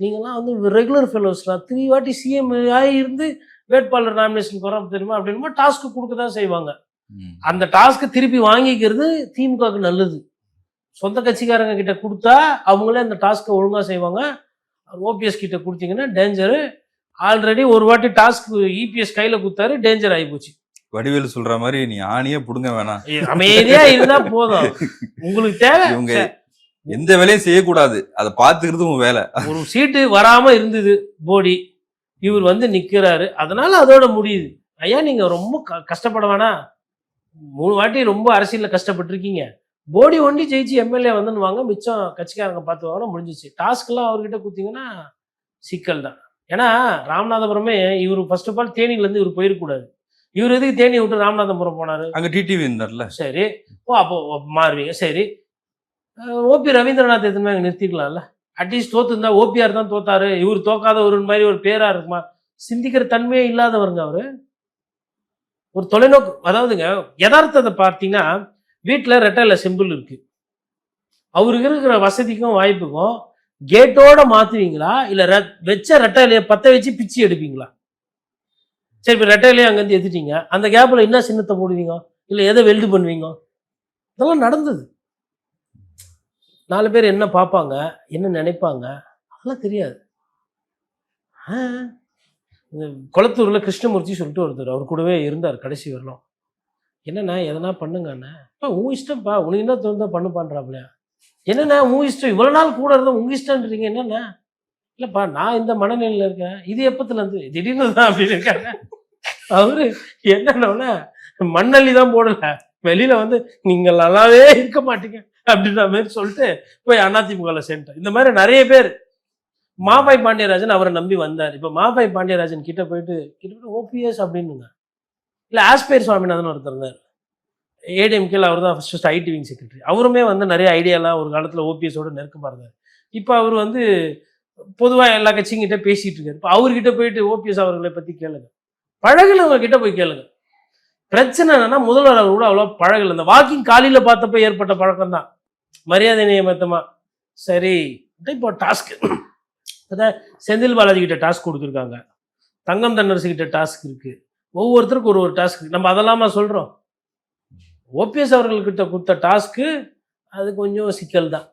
நீங்கள்லாம் வந்து ரெகுலர் ஃபெலோஸ்லாம் 3 வாட்டி சிஎம் ஆகியிருந்து வேட்பாளர் நாமினேஷன் வர தெரியுமா அப்படின்னுமா டாஸ்க்கு கொடுக்க தான் செய்வாங்க. அந்த டாஸ்க்கை திருப்பி வாங்கிக்கிறது திமுகவுக்கு நல்லது. சொந்த கட்சிக்காரங்க கிட்ட கொடுத்தா அவங்களே அந்த டாஸ்க்கை ஒழுங்காக செய்வாங்க. ஓபிஎஸ் கிட்ட கொடுத்தீங்கன்னா டேஞ்சரு. ஆல்ரெடி ஒரு வாட்டி டாஸ்க் இபிஎஸ் கையில் கொடுத்தாரு, டேஞ்சர் ஆகி போச்சு. வடிவேலு சொல்ற மாதிரி நீ ஆணியே புடுங்க வேணாம், அமைதியா இருந்தா போதும். உங்களுக்கு தேவை இவங்க எந்த வேலையும் செய்யக்கூடாது, அதை பார்த்துக்கிறது உங்க வேலை. ஒரு சீட்டு வராம இருந்தது போடி, இவர் வந்து நிக்கிறாரு, அதனால அதோட முடியுது. ஐயா நீங்க ரொம்ப கஷ்டப்பட வேணாம், 3 வாட்டி ரொம்ப அரசியல்ல கஷ்டப்பட்டிருக்கீங்க, போடி ஒண்டி ஜெயிச்சு எம்எல்ஏ வந்துன்னு வாங்க, மிச்சம் கட்சிக்காரங்க பார்த்து வாங்க, முடிஞ்சிச்சு. டாஸ்க்லாம் அவர்கிட்ட கொடுத்தீங்கன்னா சிக்கல் தான். ஏன்னா ராமநாதபுரமே இவர் ஃபர்ஸ்ட் ஆஃப் ஆல் தேனியிலேருந்து இவர் போயிருக்கூடாது. இவர் எதுக்கு தேனி விட்டு ராமநாதபுரம் போனாரு? அங்க டிடிவி இருந்தார்ல. சரி, அப்போ மாறுவீங்க. சரி, ஓபி ரவீந்திரநாத் எதுவுமே அங்கே நிறுத்திக்கலாம்ல. அட்லீஸ்ட் தோத்துருந்தா ஓபிஆர் தான் தோத்தாரு, இவர் தோக்காத ஒரு மாதிரி ஒரு பேரா இருக்குமா? சிந்திக்கிற தன்மையே இல்லாதவருங்க அவரு. ஒரு தொலைநோக்கு, அதாவதுங்க யதார்த்தத்தை பார்த்தீங்கன்னா வீட்டில் ரெட்டையில சிம்பிள் இருக்கு, அவருக்கு இருக்கிற வசதிக்கும் வாய்ப்புக்கும் கேட்டோட மாத்துவீங்களா இல்லை வச்ச ரெட்டையிலைய பற்ற வச்சு பிச்சு எடுப்பீங்களா? சரி, இப்போ ரெட்டையிலையும் அங்கேருந்து எடுத்துட்டீங்க, அந்த கேப்பில் என்ன சின்னத்தை போடுவீங்க, இல்லை எதை வெல்டு பண்ணுவீங்க? இதெல்லாம் நடந்தது. 4 பேர் என்ன பார்ப்பாங்க, என்ன நினைப்பாங்க, அதெல்லாம் தெரியாது. குளத்தூரில் கிருஷ்ணமூர்த்தி சொல்லிட்டு ஒருத்தர் அவர் கூடவே இருந்தார் கடைசி வரலாம். என்னண்ணா எதனா பண்ணுங்கண்ணா, இப்போ உன் இஷ்டம்ப்பா, உனக்கு என்ன தோணுதா பண்ணுப்பான்றாப்லையா? என்னண்ணா உன் இஷ்டம், இவ்வளோ நாள் கூட இருந்தால் உங்கள் இஷ்டன்றீங்க என்னண்ணா? இல்லைப்பா நான் இந்த மனநிலையில் இருக்கேன், இது எப்பத்துலேருந்து திடீர்னு தான் அப்படின்னு இருக்காங்க. அவரு என்னன்னா மண்ணள்ளி தான் போடல, வெளியில வந்து நீங்கள் நல்லாவே இருக்க மாட்டீங்க அப்படின்ற மாதிரி சொல்லிட்டு போய் அதிமுகவில் சேர்ந்துட்டேன். இந்த மாதிரி நிறைய பேர். மாபாய் பாண்டியராஜன் அவரை நம்பி வந்தார். இப்போ மாபாய் பாண்டியராஜன் கிட்ட போயிட்டு ஓபிஎஸ் அப்படின்னுங்க, இல்லை ஆஸ்பேர் சுவாமிநாதன் ஒருத்தர் இருந்தார் ஏடிஎம்கேல, அவர் தான் ஃபர்ஸ்ட் ஐடி விங் செக்ரட்டரி. அவருமே வந்து நிறைய ஐடியாலாம் ஒரு காலத்தில் ஓபிஎஸோட நெருக்கமாக இருந்தார். இப்போ அவர் வந்து பொதுவாக எல்லா கட்சிங்கிட்ட பேசிட்டு இருக்காரு. இப்போ அவர்கிட்ட போயிட்டு ஓபிஎஸ் அவர்களை பற்றி கேளுங்க, பழகுனவங்க கிட்ட போய் கேளுங்க. பிரச்சனை என்னன்னா முதல்வர் அவர் கூட அவ்வளோ பழகல, இந்த வாக்கிங் காலையில் பார்த்தப்ப ஏற்பட்ட பழக்கம் தான், மரியாதை நியமத்தமா. சரி, இப்போ டாஸ்க் அதான் செந்தில் பாலாஜி கிட்ட டாஸ்க் கொடுத்துருக்காங்க, தங்கம் தென்னரசு கிட்ட டாஸ்க் இருக்கு, ஒவ்வொருத்தருக்கும் ஒரு டாஸ்க். நம்ம அதெல்லாமா சொல்றோம். ஓபிஎஸ் அவர்கள்கிட்ட கொடுத்த டாஸ்க்கு அது கொஞ்சம் சிக்கல் தான்.